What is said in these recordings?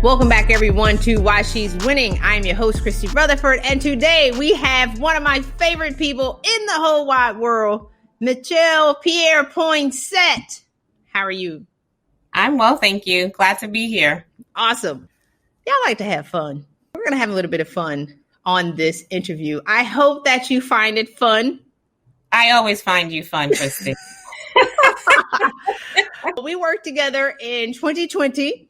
Welcome back, everyone, to Why She's Winning. I'm your host, Christy Rutherford, and today we have one of my favorite people in the whole wide world, Michelle Pierre-Poinsett. How are you? I'm well, thank you. Glad to be here. Awesome. Y'all like to have fun. We're going to have a little bit of fun on this interview. I hope that you find it fun. I always find you fun, Christy. We worked together in 2020.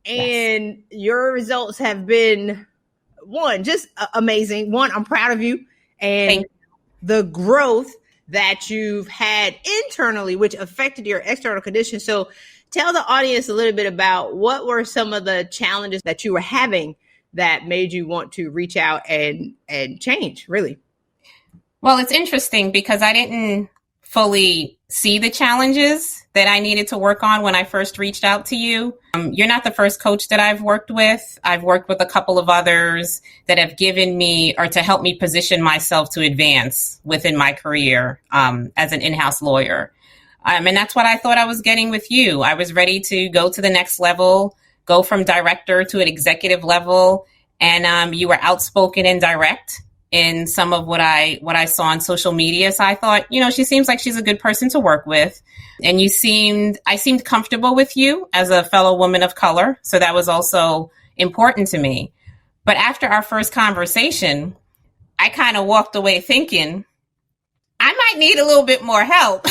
And your results have been, just amazing. I'm proud of you. And the growth that you've had internally, which affected your external conditions. So tell the audience a little bit about what were some of the challenges that you were having that made you want to reach out and change, really. Well, it's interesting because I didn't fully see the challenges that I needed to work on when I first reached out to you. You're not the first coach that I've worked with. I've worked with a couple of others that have given me or to help me position myself to advance within my career as an in-house lawyer. And that's what I thought I was getting with you. I was ready to go to the next level, go from director to an executive level. And you were outspoken and direct in some of what I saw on social media. So I thought, she seems like she's a good person to work with. And I seemed comfortable with you as a fellow woman of color. So that was also important to me. But after our first conversation, I kind of walked away thinking, I might need a little bit more help.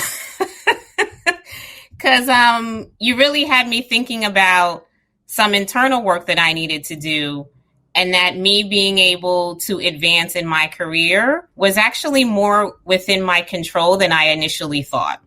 Because you really had me thinking about some internal work that I needed to do. And that me being able to advance in my career was actually more within my control than I initially thought.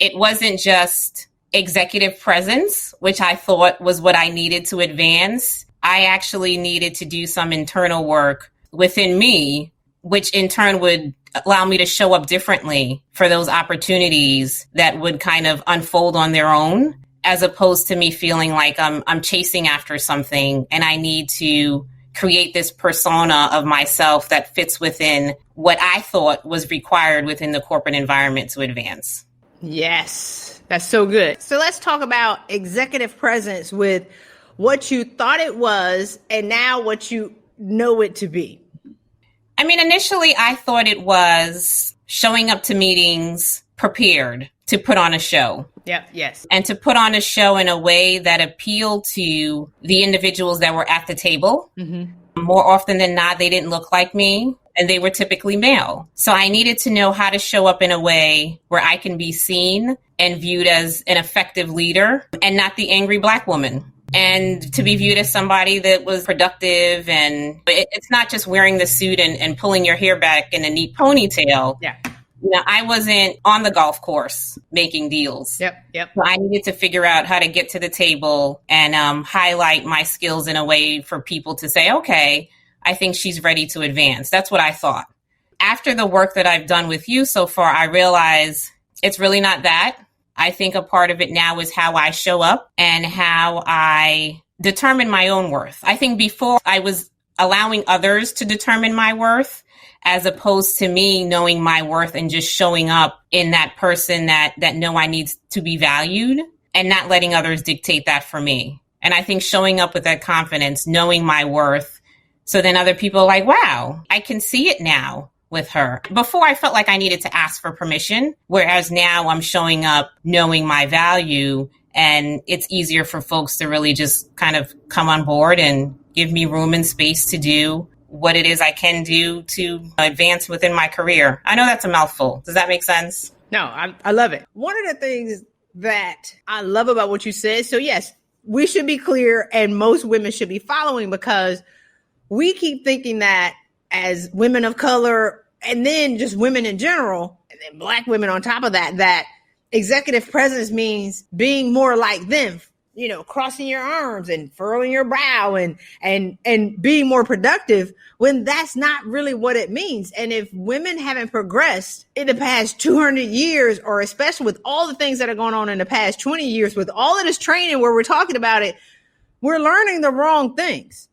It wasn't just executive presence, which I thought was what I needed to advance. I actually needed to do some internal work within me, which in turn would allow me to show up differently for those opportunities that would kind of unfold on their own, as opposed to me feeling like I'm chasing after something and I need to create this persona of myself that fits within what I thought was required within the corporate environment to advance. Yes, that's so good. So let's talk about executive presence with what you thought it was and now what you know it to be. I mean, initially I thought it was showing up to meetings prepared to put on a show. Yep. Yes. And to put on a show in a way that appealed to the individuals that were at the table. Mm-hmm. More often than not, they didn't look like me and they were typically male. So I needed to know how to show up in a way where I can be seen and viewed as an effective leader and not the angry Black woman. And to be viewed as somebody that was productive. And it's not just wearing the suit and pulling your hair back in a neat ponytail. Yeah. I wasn't on the golf course making deals. Yep. So I needed to figure out how to get to the table and highlight my skills in a way for people to say, okay, I think she's ready to advance. That's what I thought. After the work that I've done with you so far, I realize it's really not that. I think a part of it now is how I show up and how I determine my own worth. I think before I was allowing others to determine my worth, as opposed to me knowing my worth and just showing up in that person that know I need to be valued and not letting others dictate that for me. And I think showing up with that confidence, knowing my worth, so then other people are like, wow, I can see it now with her. Before I felt like I needed to ask for permission, whereas now I'm showing up knowing my value, and it's easier for folks to really just kind of come on board and give me room and space to do what it is I can do to advance within my career. I know that's a mouthful. Does that make sense? No, I love it. One of the things that I love about what you said, so yes, we should be clear and most women should be following, because we keep thinking that as women of color and then just women in general, and then Black women on top of that, that executive presence means being more like them. Crossing your arms and furrowing your brow and being more productive, when that's not really what it means. And if women haven't progressed in the past 200 years, or especially with all the things that are going on in the past 20 years, with all of this training where we're talking about it, we're learning the wrong things.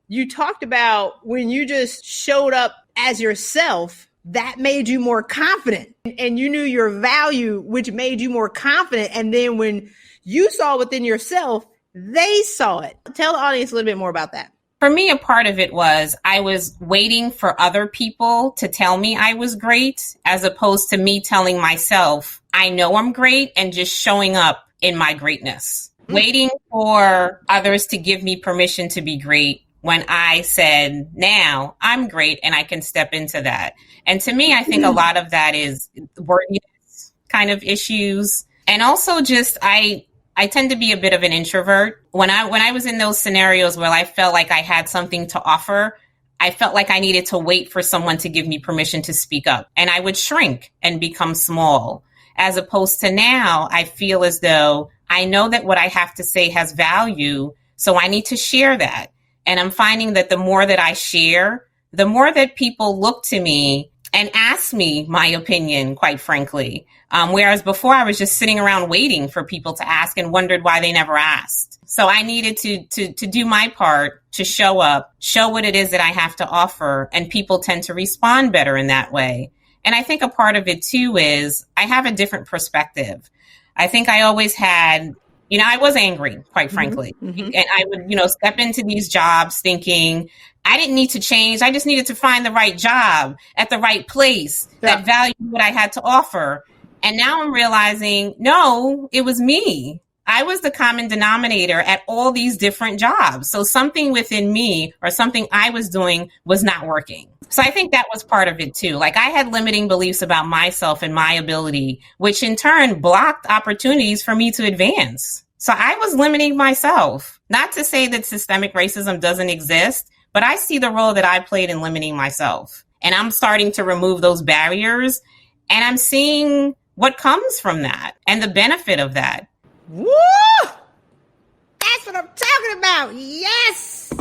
You talked about when you just showed up as yourself, that made you more confident, and you knew your value, which made you more confident. And then when you saw within yourself they saw it. Tell the audience a little bit more about that. For me, a part of it was I was waiting for other people to tell me I was great, as opposed to me telling myself, I know I'm great, and just showing up in my greatness. Waiting for others to give me permission to be great when I said, now I'm great and I can step into that. And to me, I think a lot of that is worthiness kind of issues. And also just, I tend to be a bit of an introvert. When I was in those scenarios where I felt like I had something to offer, I felt like I needed to wait for someone to give me permission to speak up. And I would shrink and become small. As opposed to now, I feel as though I know that what I have to say has value, so I need to share that. And I'm finding that the more that I share, the more that people look to me and ask me my opinion, quite frankly. Whereas before I was just sitting around waiting for people to ask and wondered why they never asked. So I needed to do my part to show up, show what it is that I have to offer, and people tend to respond better in that way. And I think a part of it too is I have a different perspective. I think I always had, I was angry, quite frankly. And I would, step into these jobs thinking I didn't need to change. I just needed to find the right job at the right place that valued what I had to offer. And now I'm realizing, no, it was me. I was the common denominator at all these different jobs. So something within me or something I was doing was not working. So I think that was part of it too. Like I had limiting beliefs about myself and my ability, which in turn blocked opportunities for me to advance. So I was limiting myself. Not to say that systemic racism doesn't exist, but I see the role that I played in limiting myself. And I'm starting to remove those barriers, and I'm seeing what comes from that and the benefit of that. Woo! That's what I'm talking about. Yes.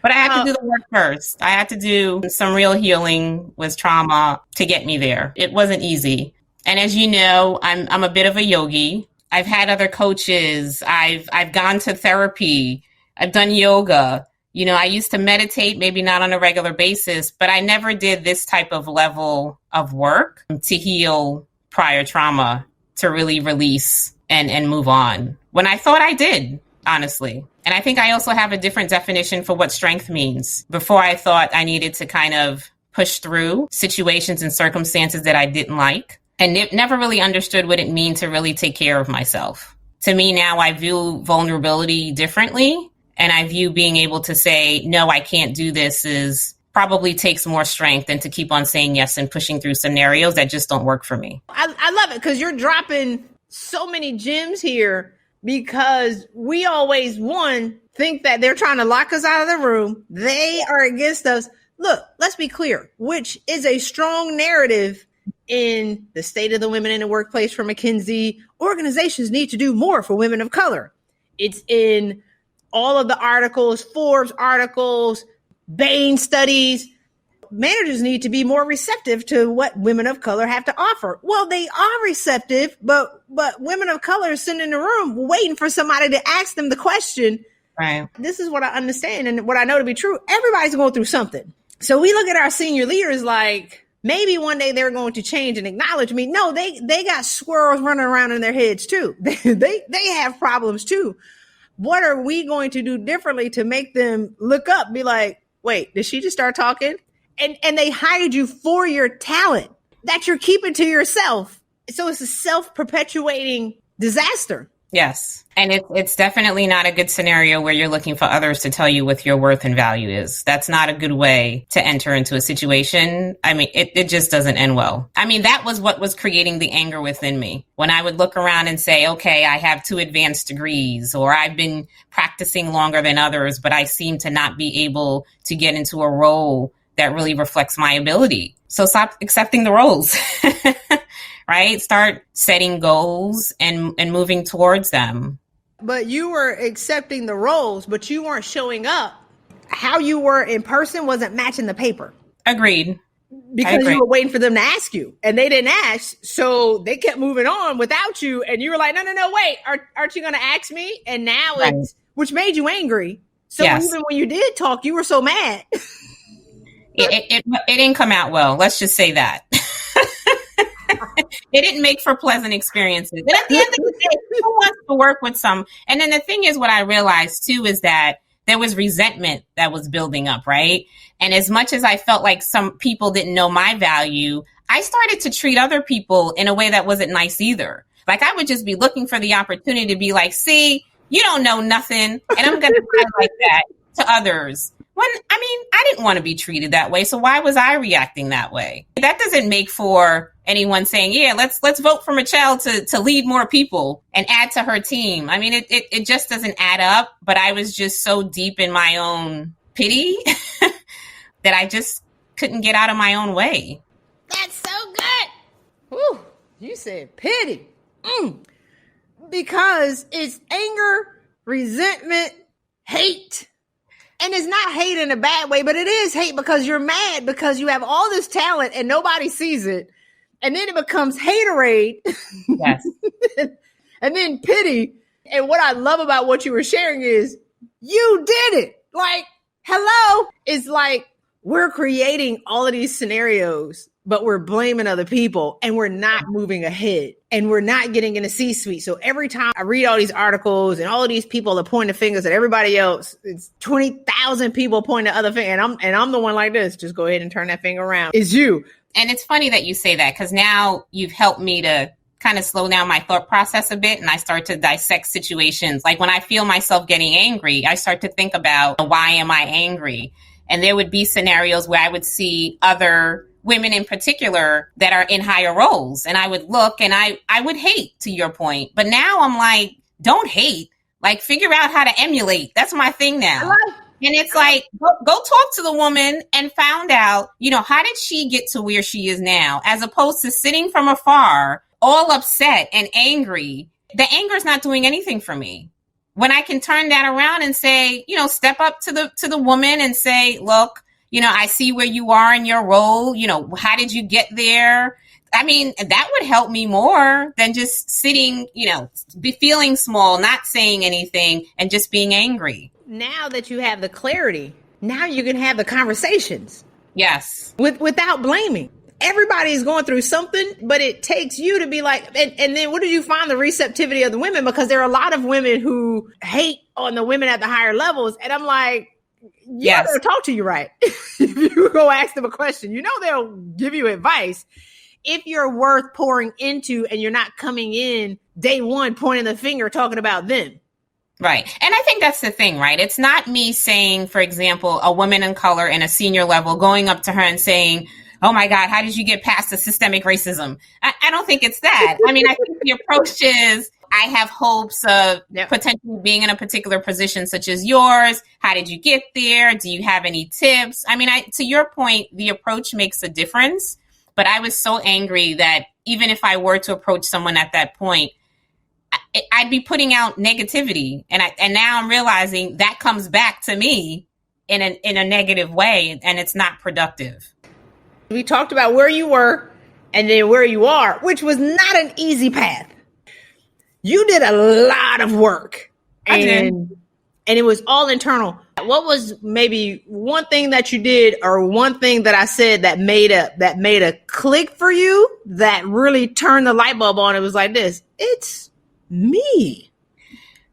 But I had to do the work first. I had to do some real healing with trauma to get me there. It wasn't easy. And as you know, I'm a bit of a yogi. I've had other coaches. I've gone to therapy. I've done yoga. I used to meditate, maybe not on a regular basis, but I never did this type of level of work to heal prior trauma, to really release and move on, when I thought I did, honestly. And I think I also have a different definition for what strength means. Before I thought I needed to kind of push through situations and circumstances that I didn't like, and never really understood what it means to really take care of myself. To me now, I view vulnerability differently. And I view being able to say, no, I can't do this is probably takes more strength than to keep on saying yes and pushing through scenarios that just don't work for me. I love it because you're dropping so many gems here, because we always, think that they're trying to lock us out of the room. They are against us. Look, let's be clear, which is a strong narrative in the State of the Women in the Workplace from McKinsey. Organizations need to do more for women of color. It's in all of the articles, Forbes articles, Bain studies. Managers need to be more receptive to what women of color have to offer. Well, they are receptive, but women of color are sitting in the room waiting for somebody to ask them the question. Right. This is what I understand and what I know to be true. Everybody's going through something. So we look at our senior leaders like maybe one day they're going to change and acknowledge me. No, they got squirrels running around in their heads too. They have problems too. What are we going to do differently to make them look up, be like, wait, did she just start talking? And they hired you for your talent that you're keeping to yourself. So it's a self-perpetuating disaster. Yes. And it's definitely not a good scenario where you're looking for others to tell you what your worth and value is. That's not a good way to enter into a situation. I mean, it just doesn't end well. I mean, that was what was creating the anger within me. When I would look around and say, okay, I have 2 advanced degrees, or I've been practicing longer than others, but I seem to not be able to get into a role that really reflects my ability. So stop accepting the roles. Right? Start setting goals and moving towards them. But you were accepting the roles, but you weren't showing up. How you were in person wasn't matching the paper. Agreed. Because you were waiting for them to ask you, and they didn't ask. So they kept moving on without you. And you were like, no, wait, aren't you going to ask me? And now it's, which made you angry. So even when you did talk, you were so mad. It didn't come out well. Let's just say that. It didn't make for pleasant experiences. And at the end of the day, who wants to work with some? And then the thing is, what I realized too is that there was resentment that was building up, right? And as much as I felt like some people didn't know my value, I started to treat other people in a way that wasn't nice either. Like I would just be looking for the opportunity to be like, see, you don't know nothing. And I'm going to be like that to others. When, I mean, I didn't want to be treated that way. So why was I reacting that way? That doesn't make for anyone saying, yeah, let's vote for Michelle to lead more people and add to her team. I mean, it just doesn't add up. But I was just so deep in my own pity that I just couldn't get out of my own way. That's so good. Whew, you said pity. Because it's anger, resentment, hate. And it's not hate in a bad way, but it is hate because you're mad because you have all this talent and nobody sees it. And then it becomes haterade. Yes. And then pity. And what I love about what you were sharing is you did it. Like, hello. It's like we're creating all of these scenarios, but we're blaming other people and we're not moving ahead and we're not getting in the C-suite. So every time I read all these articles and all of these people are pointing fingers at everybody else, it's 20,000 people pointing at other fingers. And I'm the one like this. Just go ahead and turn that finger around. It's you. And it's funny that you say that because now you've helped me to kind of slow down my thought process a bit. And I start to dissect situations. Like when I feel myself getting angry, I start to think about why am I angry? And there would be scenarios where I would see other women in particular that are in higher roles. And I would look and I would hate, to your point. But now I'm like, don't hate. Like, figure out how to emulate. That's my thing now. And it's like, go talk to the woman and found out, how did she get to where she is now? As opposed to sitting from afar, all upset and angry. The anger is not doing anything for me. When I can turn that around and say, step up to the woman and say, look, I see where you are in your role. How did you get there? I mean, that would help me more than just sitting, be feeling small, not saying anything and just being angry. Now that you have the clarity, now you can have the conversations. Yes. Without blaming. Everybody's going through something, but it takes you to be like, and then what did you find the receptivity of the women? Because there are a lot of women who hate on the women at the higher levels. And I'm like, yeah, they'll talk to you right. If you go ask them a question, they'll give you advice. If you're worth pouring into and you're not coming in day one, pointing the finger, talking about them. Right. And I think that's the thing, right? It's not me saying, for example, a woman in color in a senior level, going up to her and saying, oh my God, how did you get past the systemic racism? I don't think it's that. I mean, I think the approach is, I have hopes of potentially being in a particular position such as yours. How did you get there? Do you have any tips? I mean, to your point, the approach makes a difference. But I was so angry that even if I were to approach someone at that point, I'd be putting out negativity. And now I'm realizing that comes back to me in a negative way, and it's not productive. We talked about where you were and then where you are, which was not an easy path. You did a lot of work. I did. And it was all internal. What was maybe one thing that you did or one thing that I said that made a click for you that really turned the light bulb on? It was like this. It's me.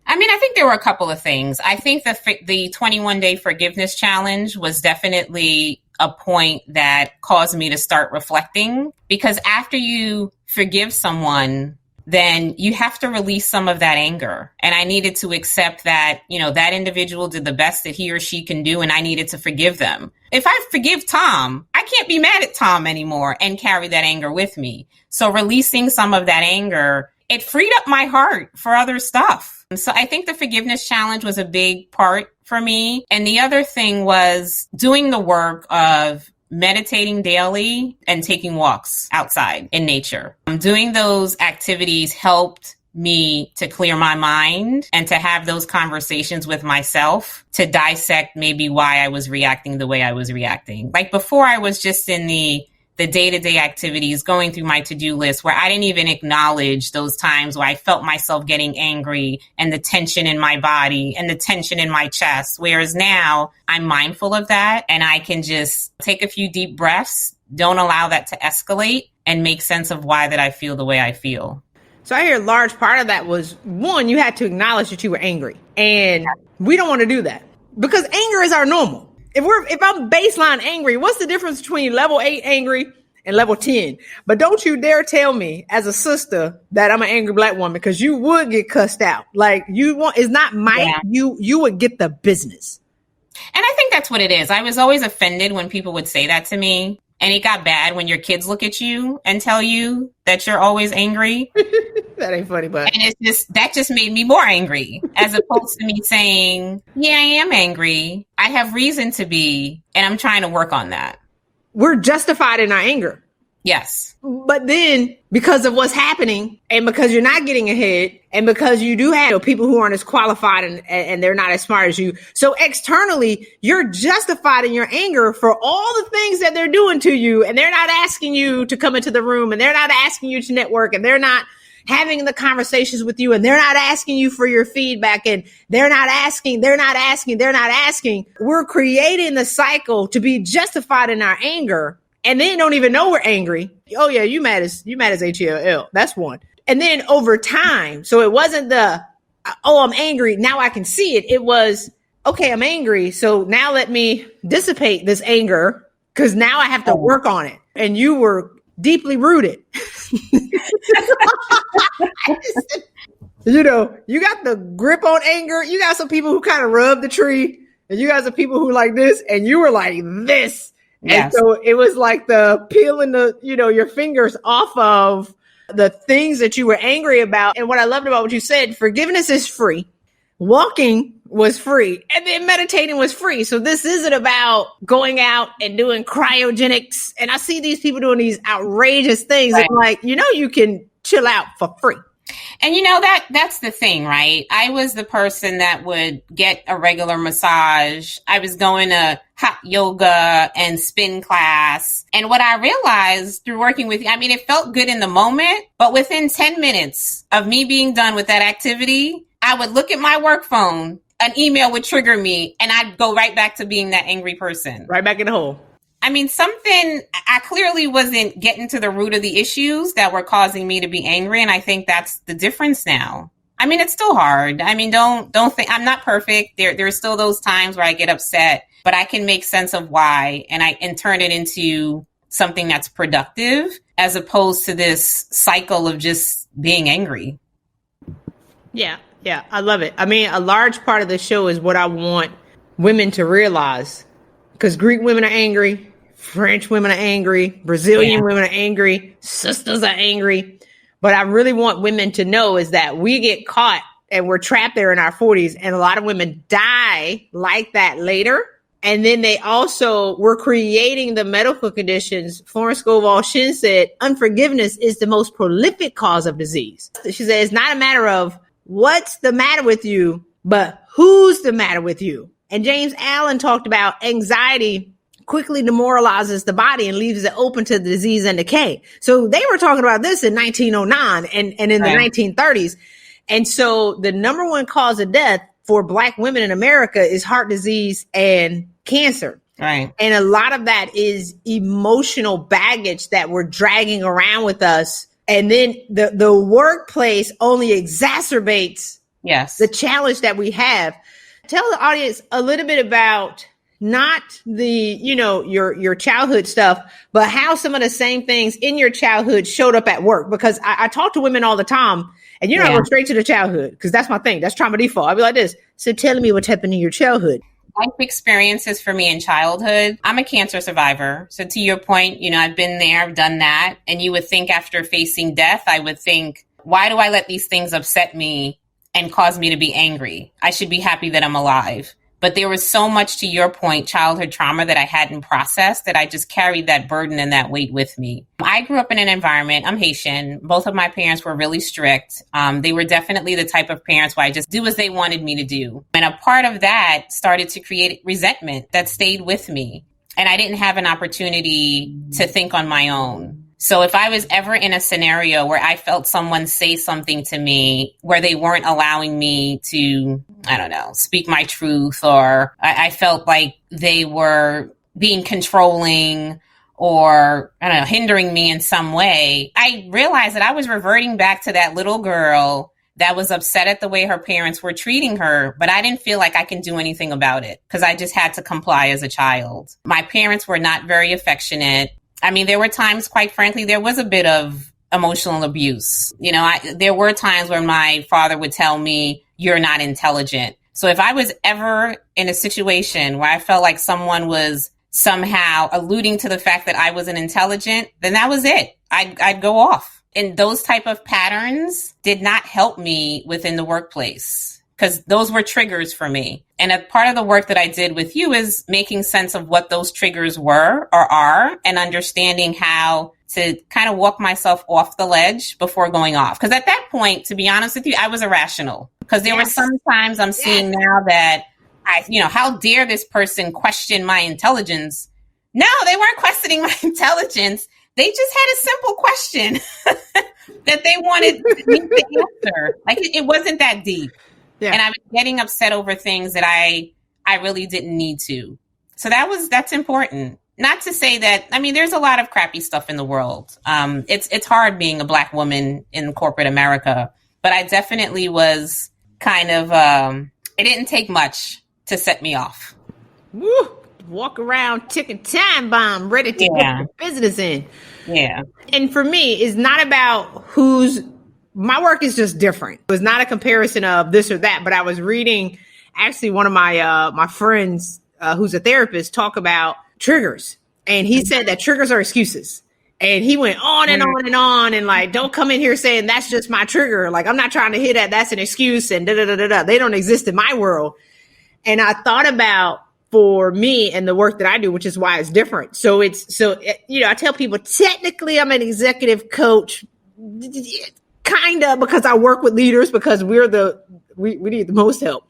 I mean, I think there were a couple of things. I think the 21-day forgiveness challenge was definitely a point that caused me to start reflecting, because after you forgive someone, then you have to release some of that anger. And I needed to accept that, that individual did the best that he or she can do, and I needed to forgive them. If I forgive Tom, I can't be mad at Tom anymore and carry that anger with me. So releasing some of that anger, it freed up my heart for other stuff. So I think the forgiveness challenge was a big part for me. And the other thing was doing the work of meditating daily and taking walks outside in nature. Doing those activities helped me to clear my mind and to have those conversations with myself to dissect maybe why I was reacting the way I was reacting. Like before, I was just in the day-to-day activities, going through my to-do list where I didn't even acknowledge those times where I felt myself getting angry and the tension in my body and the tension in my chest. Whereas now I'm mindful of that and I can just take a few deep breaths, don't allow that to escalate and make sense of why that I feel the way I feel. So I hear a large part of that was, one, you had to acknowledge that you were angry. And we don't want to do that because anger is our normal. If I'm baseline angry, what's the difference between level 8 angry and level 10? But don't you dare tell me as a sister that I'm an angry Black woman, because you would get cussed out. Like, it's not might, you would get the business. And I think that's what it is. I was always offended when people would say that to me. And it got bad when your kids look at you and tell you that you're always angry. That ain't funny, but. And that just made me more angry, as opposed to me saying, yeah, I am angry. I have reason to be, and I'm trying to work on that. We're justified in our anger. Yes. But then, because of what's happening, and because you're not getting ahead, and because you do have people who aren't as qualified and they're not as smart as you, so externally, you're justified in your anger for all the things that they're doing to you, and they're not asking you to come into the room, and they're not asking you to network, and they're not having the conversations with you, and they're not asking you for your feedback, and they're not asking. We're creating the cycle to be justified in our anger. And then don't even know we're angry. Oh yeah, you mad as HELL. That's one. And then over time, so it wasn't I'm angry, now I can see it. It was, okay, I'm angry, so now let me dissipate this anger, because now I have to work on it. And you were deeply rooted. You got the grip on anger. You got some people who kind of rub the tree, and you got some people who like this, and you were like this. Yes. And so it was like the peeling your fingers off of the things that you were angry about. And what I loved about what you said, forgiveness is free. Walking was free. And then meditating was free. So this isn't about going out and doing cryogenics. And I see these people doing these outrageous things. Right. I'm like, you can chill out for free. And that's the thing, right? I was the person that would get a regular massage. I was going to hot yoga and spin class. And what I realized through working with you, it felt good in the moment, but within 10 minutes of me being done with that activity, I would look at my work phone, an email would trigger me, and I'd go right back to being that angry person. Right back in the hole. I clearly wasn't getting to the root of the issues that were causing me to be angry. And I think that's the difference now. It's still hard. Don't think I'm not perfect. There's still those times where I get upset, but I can make sense of why and turn it into something that's productive, as opposed to this cycle of just being angry. Yeah. Yeah. I love it. A large part of the show is what I want women to realize, because Greek women are angry. French women are angry. Brazilian women are angry. Sisters are angry. But I really want women to know is that we get caught and we're trapped there in our 40s. And a lot of women die like that later. And then we're creating the medical conditions. Florence Scovel-Shinn said, unforgiveness is the most prolific cause of disease. She said, it's not a matter of what's the matter with you, but who's the matter with you. And James Allen talked about anxiety quickly demoralizes the body and leaves it open to disease and decay. So they were talking about this in 1909 and in the 1930s. And so the number one cause of death for Black women in America is heart disease and cancer. Right. And a lot of that is emotional baggage that we're dragging around with us. And then the workplace only exacerbates the challenge that we have. Tell the audience a little bit about not the, your childhood stuff, but how some of the same things in your childhood showed up at work. Because I talk to women all the time, and I go straight to the childhood, because that's my thing. That's trauma default. I'll be like this. So tell me what happened in your childhood. Life experiences for me in childhood. I'm a cancer survivor. So to your point, I've been there, I've done that. And you would think after facing death, I would think, why do I let these things upset me and cause me to be angry? I should be happy that I'm alive. But there was so much, to your point, childhood trauma that I hadn't processed, that I just carried that burden and that weight with me. I grew up in an environment, I'm Haitian. Both of my parents were really strict. They were definitely the type of parents where I just do as they wanted me to do. And a part of that started to create resentment that stayed with me. And I didn't have an opportunity to think on my own. So if I was ever in a scenario where I felt someone say something to me where they weren't allowing me to, speak my truth, or I felt like they were being controlling or, I don't know, hindering me in some way, I realized that I was reverting back to that little girl that was upset at the way her parents were treating her, but I didn't feel like I can do anything about it because I just had to comply as a child. My parents were not very affectionate. I mean, there were times, quite frankly, there was a bit of emotional abuse. You know, there were times where my father would tell me, "You're not intelligent." So if I was ever in a situation where I felt like someone was somehow alluding to the fact that I wasn't intelligent, then that was it. I'd go off. And those type of patterns did not help me within the workplace because those were triggers for me. And a part of the work that I did with you is making sense of what those triggers were or are and understanding how to kind of walk myself off the ledge before going off. Because at that point, to be honest with you, I was irrational because there were some times I'm seeing now that how dare this person question my intelligence? No, they weren't questioning my intelligence. They just had a simple question that they wanted me to answer. Like it wasn't that deep. Yeah. And I was getting upset over things that I really didn't need to. So that's important. Not to say that, I mean, there's a lot of crappy stuff in the world. It's hard being a Black woman in corporate America, but I definitely was kind of, it didn't take much to set me off. Woo! Walk around ticking time bomb, ready to get the business in. Yeah. And for me, it's not about my work is just different. It was not a comparison of this or that, but I was reading actually one of my friends who's a therapist talk about triggers. And he said that triggers are excuses. And he went on and on and on and like, don't come in here saying that's just my trigger. Like, I'm not trying to hear that. That's an excuse and da-da-da-da-da. They don't exist in my world. And I thought about for me and the work that I do, which is why it's different. So I tell people technically I'm an executive coach, kind of because I work with leaders because we need the most help.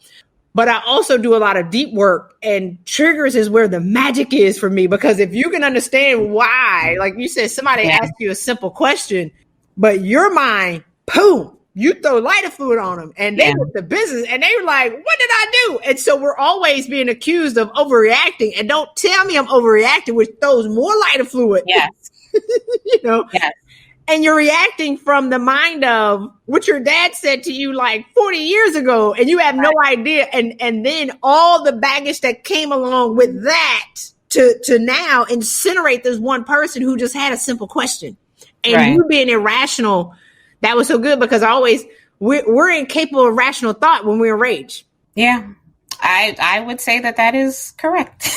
But I also do a lot of deep work, and triggers is where the magic is for me, because if you can understand why, like you said, somebody asked you a simple question, but your mind, boom, you throw lighter fluid on them and they with the business and they were like, what did I do? And so we're always being accused of overreacting, and don't tell me I'm overreacting, which throws more lighter fluid. Yes. Yes. And you're reacting from the mind of what your dad said to you like 40 years ago, and you have no idea. And then all the baggage that came along with that to now incinerate this one person who just had a simple question. And you being irrational, that was so good, because we're incapable of rational thought when we're in rage. Yeah, I would say that is correct.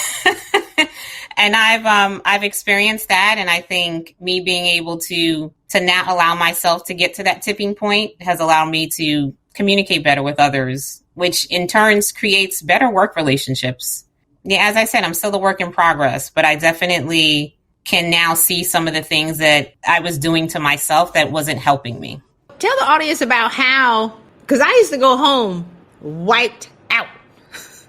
And I've experienced that. And I think me being able to not allow myself to get to that tipping point has allowed me to communicate better with others, which in turns creates better work relationships. Yeah, as I said, I'm still a work in progress, but I definitely can now see some of the things that I was doing to myself that wasn't helping me. Tell the audience about how, because I used to go home wiped out.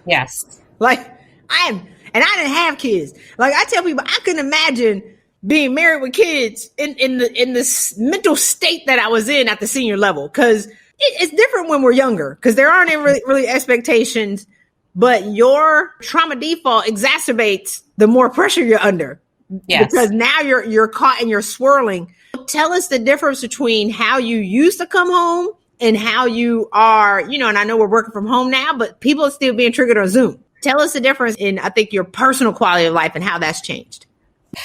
Yes. And I didn't have kids. Like I tell people, I couldn't imagine being married with kids in this mental state that I was in at the senior level. Because it's different when we're younger, because there aren't really expectations, but your trauma default exacerbates the more pressure you're under. Yes. Because now you're caught and you're swirling. Tell us the difference between how you used to come home and how you are, and I know we're working from home now, but people are still being triggered on Zoom. Tell us the difference in, I think, your personal quality of life and how that's changed.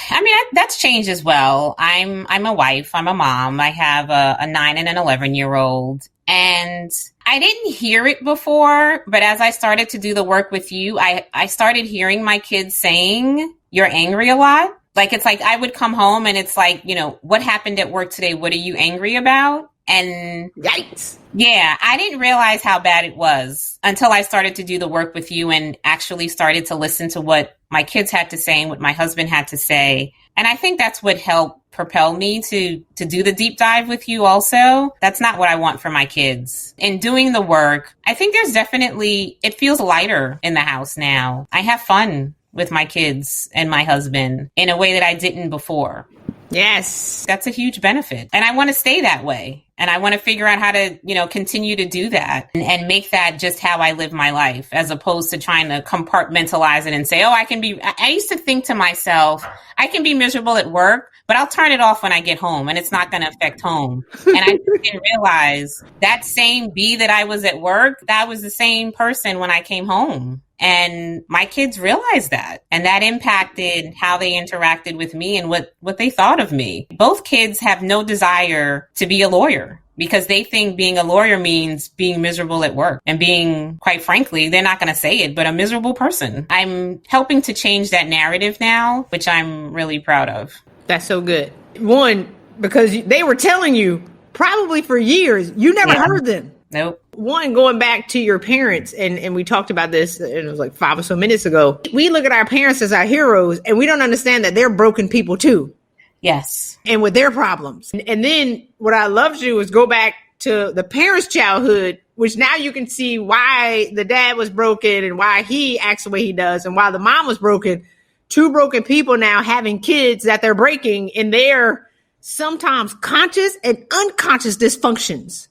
I mean, that's changed as well. I'm a wife. I'm a mom. I have a 9 and an 11-year-old. And I didn't hear it before, but as I started to do the work with you, I started hearing my kids saying, "You're angry a lot." Like, it's like I would come home and it's like, what happened at work today? What are you angry about? And yikes. Yeah, I didn't realize how bad it was until I started to do the work with you and actually started to listen to what my kids had to say and what my husband had to say. And I think that's what helped propel me to do the deep dive with you also. That's not what I want for my kids. In doing the work, I think there's definitely, it feels lighter in the house now. I have fun with my kids and my husband in a way that I didn't before. Yes. That's a huge benefit. And I want to stay that way. And I want to figure out how to, continue to do that and make that just how I live my life, as opposed to trying to compartmentalize it and say, I used to think to myself, I can be miserable at work, but I'll turn it off when I get home and it's not going to affect home. And I didn't realize that same B that I was at work, that was the same person when I came home. And my kids realized that, and that impacted how they interacted with me and what they thought of me. Both kids have no desire to be a lawyer because they think being a lawyer means being miserable at work and being, quite frankly, they're not going to say it, but a miserable person. I'm helping to change that narrative now, which I'm really proud of. That's so good. One, because they were telling you probably for years, you never heard them. Nope. One, going back to your parents, and we talked about this, and it was like 5 or so minutes ago. We look at our parents as our heroes, and we don't understand that they're broken people too. Yes. And with their problems. And then what I love to do is go back to the parents' childhood, which now you can see why the dad was broken and why he acts the way he does and why the mom was broken. Two broken people now having kids that they're breaking in their sometimes conscious and unconscious dysfunctions.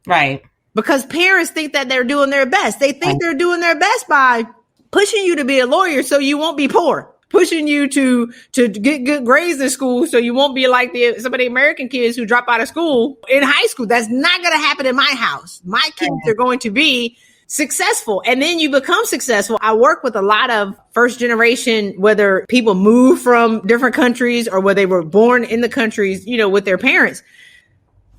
Right. Because parents think that they're doing their best. They think they're doing their best by pushing you to be a lawyer so you won't be poor. Pushing you to get good grades in school so you won't be like some of the American kids who drop out of school in high school. That's not going to happen in my house. My kids are going to be successful. And then you become successful. I work with a lot of first generation, whether people move from different countries or whether they were born in the countries, with their parents.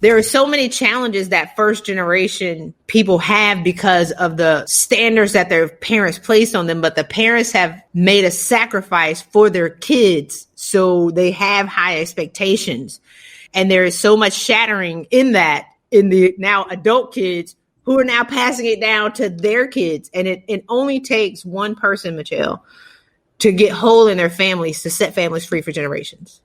There are so many challenges that first generation people have because of the standards that their parents placed on them, but the parents have made a sacrifice for their kids. So they have high expectations. And there is so much shattering in that in the now adult kids who are now passing it down to their kids. And it only takes one person, Michelle, to get whole in their families, to set families free for generations.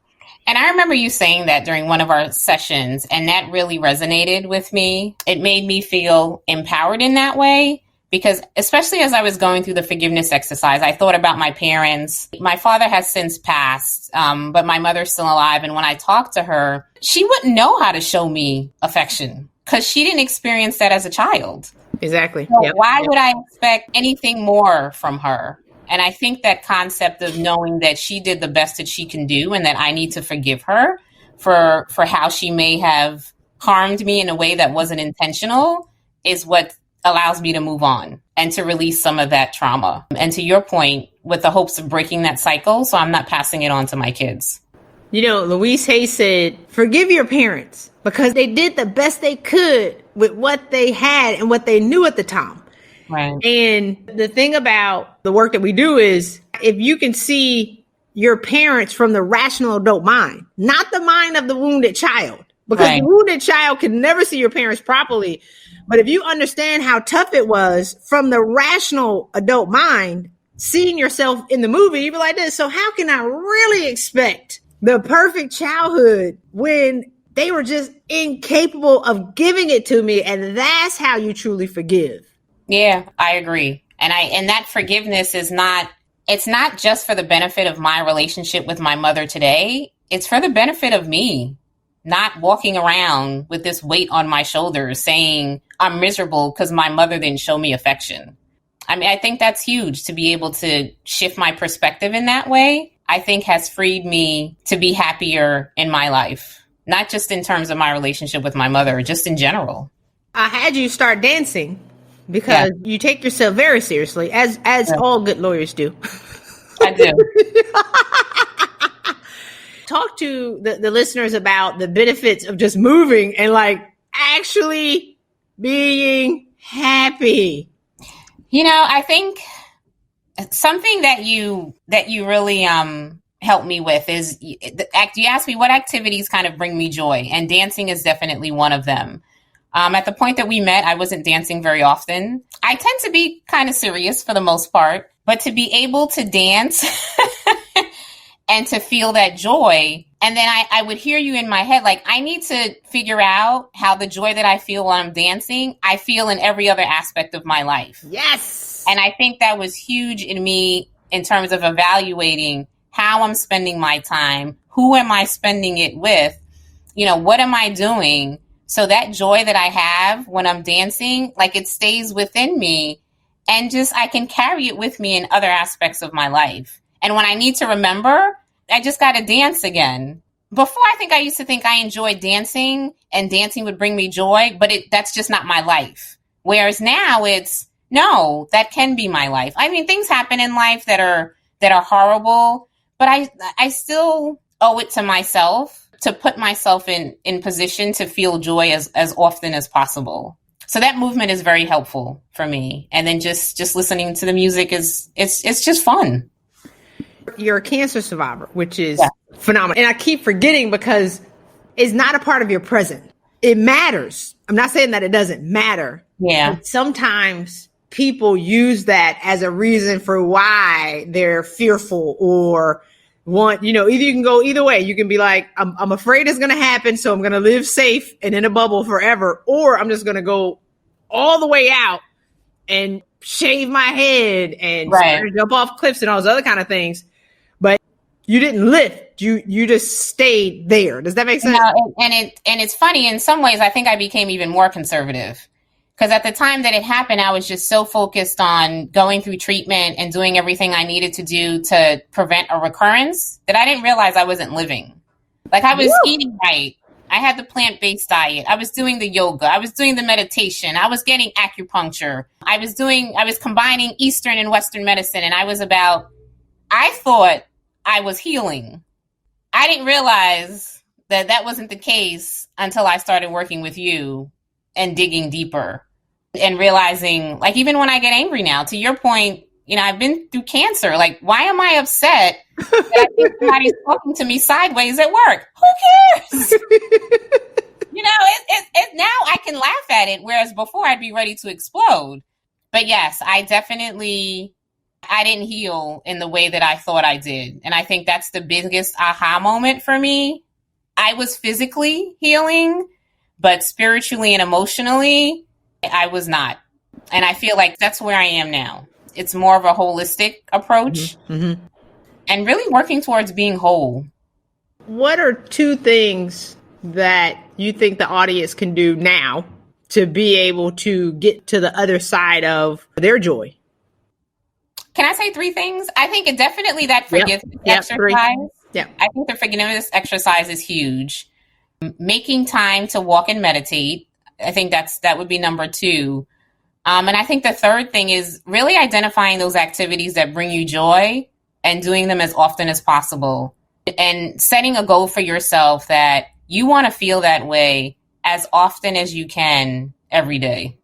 And I remember you saying that during one of our sessions, and that really resonated with me. It made me feel empowered in that way, because especially as I was going through the forgiveness exercise, I thought about my parents. My father has since passed, but my mother's still alive. And when I talked to her, she wouldn't know how to show me affection because she didn't experience that as a child. Exactly. So why would I expect anything more from her? And I think that concept of knowing that she did the best that she can do and that I need to forgive her for how she may have harmed me in a way that wasn't intentional is what allows me to move on and to release some of that trauma. And to your point, with the hopes of breaking that cycle, so I'm not passing it on to my kids. Louise Hay said, forgive your parents because they did the best they could with what they had and what they knew at the time. Right. And the thing about the work that we do is if you can see your parents from the rational adult mind, not the mind of the wounded child, because the wounded child can never see your parents properly. But if you understand how tough it was from the rational adult mind, seeing yourself in the movie, you be like this. So how can I really expect the perfect childhood when they were just incapable of giving it to me? And that's how you truly forgive. Yeah, I agree. And that forgiveness it's not just for the benefit of my relationship with my mother today. It's for the benefit of me, not walking around with this weight on my shoulders saying I'm miserable because my mother didn't show me affection. I mean, I think that's huge to be able to shift my perspective in that way. I think has freed me to be happier in my life, not just in terms of my relationship with my mother, just in general. I had you start dancing. Because you take yourself very seriously, as all good lawyers do. I do. Talk to the listeners about the benefits of just moving and actually being happy. I think something that you really helped me with is you asked me what activities kind of bring me joy, and dancing is definitely one of them. At the point that we met, I wasn't dancing very often. I tend to be kind of serious for the most part, but to be able to dance and to feel that joy. And then I would hear you in my head, I need to figure out how the joy that I feel while I'm dancing, I feel in every other aspect of my life. Yes. And I think that was huge in me in terms of evaluating how I'm spending my time. Who am I spending it with? What am I doing? So that joy that I have when I'm dancing, like it stays within me, and just I can carry it with me in other aspects of my life. And when I need to remember, I just got to dance again. Before, I think I used to think I enjoyed dancing and dancing would bring me joy, but that's just not my life. Whereas now it's, no, that can be my life. I mean, things happen in life that are horrible, but I still owe it to myself to put myself in position to feel joy as often as possible. So that movement is very helpful for me. And then just listening to the music it's just fun. You're a cancer survivor, which is phenomenal. And I keep forgetting because it's not a part of your present. It matters. I'm not saying that it doesn't matter. Yeah. But sometimes people use that as a reason for why they're fearful or want, either you can go either way. You can be like, I'm afraid it's going to happen, so I'm going to live safe and in a bubble forever. Or I'm just going to go all the way out and shave my head and jump off cliffs and all those other kind of things. But you didn't lift. You just stayed there. Does that make sense? And it's funny in some ways. I think I became even more conservative because at the time that it happened, I was just so focused on going through treatment and doing everything I needed to do to prevent a recurrence that I didn't realize I wasn't living. Like I was eating right. I had the plant-based diet. I was doing the yoga. I was doing the meditation. I was getting acupuncture. I was combining Eastern and Western medicine. And I thought I was healing. I didn't realize that wasn't the case until I started working with you and digging deeper and realizing, like, even when I get angry now, to your point, I've been through cancer. Like, why am I upset that I think somebody's talking to me sideways at work? Who cares? Now I can laugh at it, whereas before I'd be ready to explode. But yes, I didn't heal in the way that I thought I did. And I think that's the biggest aha moment for me. I was physically healing, but spiritually and emotionally, I was not. And I feel like that's where I am now. It's more of a holistic approach and really working towards being whole. What are 2 things that you think the audience can do now to be able to get to the other side of their joy? Can I say 3 things? I think it definitely that forgiveness exercise. 3. Yeah. I think the forgiveness exercise is huge. Making time to walk and meditate. I think that would be number 2. And I think the third thing is really identifying those activities that bring you joy and doing them as often as possible and setting a goal for yourself that you want to feel that way as often as you can every day.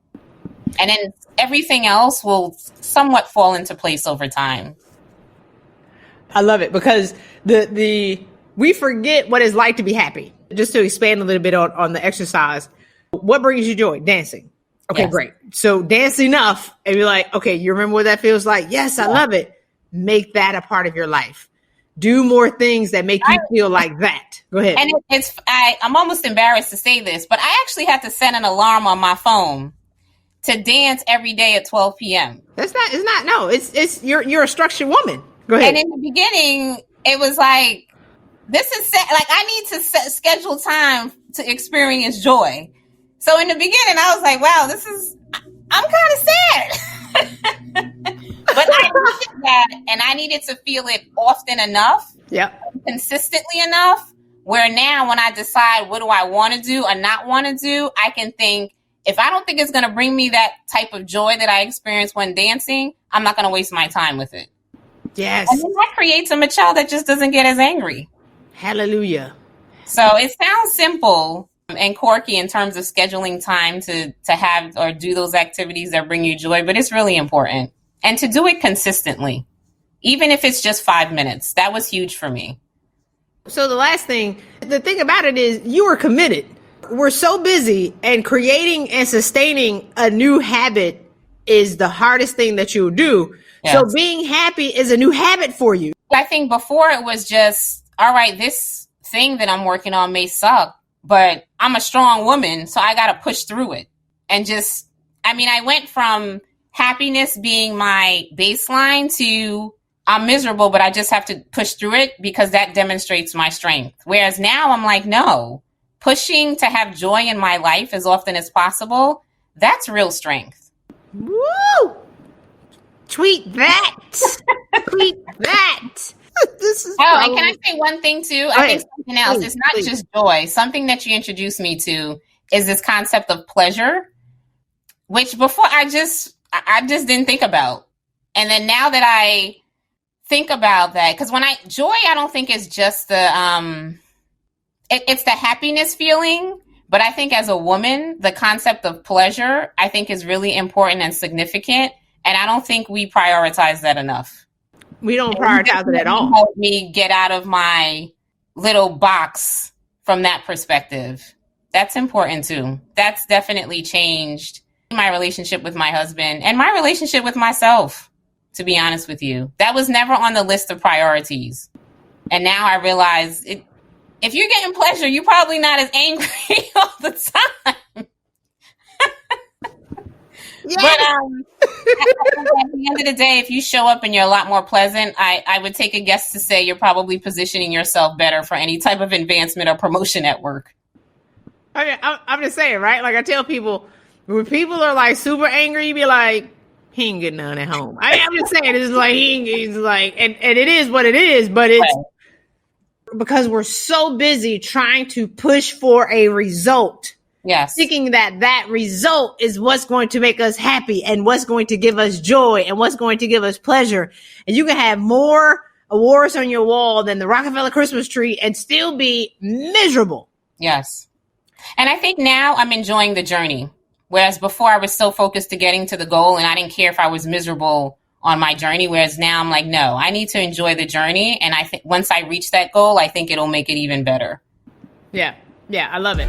And then everything else will somewhat fall into place over time. I love it because we forget what it's like to be happy. Just to expand a little bit on the exercise, what brings you joy? Dancing. Okay, yes. Great. So dance enough and be like, okay, you remember what that feels like? Yes, I love it. Make that a part of your life. Do more things that make you feel like that. Go ahead. And I'm almost embarrassed to say this, but I actually have to set an alarm on my phone to dance every day at 12 p.m. It's you're a structured woman. Go ahead. And in the beginning, it was like, I need to schedule time to experience joy. So in the beginning, I was like, wow, I'm kind of sad. But I needed that, and I needed to feel it often enough, consistently enough, where now when I decide what do I want to do or not want to do, I can think, if I don't think it's going to bring me that type of joy that I experience when dancing, I'm not going to waste my time with it. Yes. And then that creates a child that just doesn't get as angry. Hallelujah. So it sounds simple and quirky in terms of scheduling time to have or do those activities that bring you joy, but it's really important. And to do it consistently, even if it's just 5 minutes. That was huge for me. So the thing about it is you were committed. We're so busy, and creating and sustaining a new habit is the hardest thing that you'll do. Yes. So being happy is a new habit for you. I think before it was just, all right, this thing that I'm working on may suck, but I'm a strong woman, so I got to push through it. And I went from happiness being my baseline to I'm miserable, but I just have to push through it because that demonstrates my strength. Whereas now I'm like, no, pushing to have joy in my life as often as possible, that's real strength. Woo! Tweet that. Tweet that. This is and can I say one thing too? I think something else. It's not please. just joy. Something that you introduced me to is this concept of pleasure, which before I just didn't think about. And then now that I think about that, because joy, I don't think is just the it's the happiness feeling. But I think as a woman, the concept of pleasure, I think, is really important and significant. And I don't think we prioritize that enough. We don't prioritize it at all. Help me get out of my little box from that perspective. That's important too. That's definitely changed my relationship with my husband and my relationship with myself, to be honest with you. That was never on the list of priorities. And now I realize if you're getting pleasure, you're probably not as angry all the time. Yes. But at the end of the day, if you show up and you're a lot more pleasant, I would take a guess to say you're probably positioning yourself better for any type of advancement or promotion at work. Okay, I'm just saying, right? Like I tell people, when people are like super angry, you be like, he ain't getting none at home. I'm just saying, it's like he's like, and it is what it is, but it's because we're so busy trying to push for a result. Yes. Thinking that result is what's going to make us happy and what's going to give us joy and what's going to give us pleasure. And you can have more awards on your wall than the Rockefeller Christmas tree and still be miserable. Yes. And I think now I'm enjoying the journey. Whereas before I was so focused to getting to the goal and I didn't care if I was miserable on my journey. Whereas now I'm like, no, I need to enjoy the journey. And I think once I reach that goal, I think it'll make it even better. Yeah. Yeah. I love it.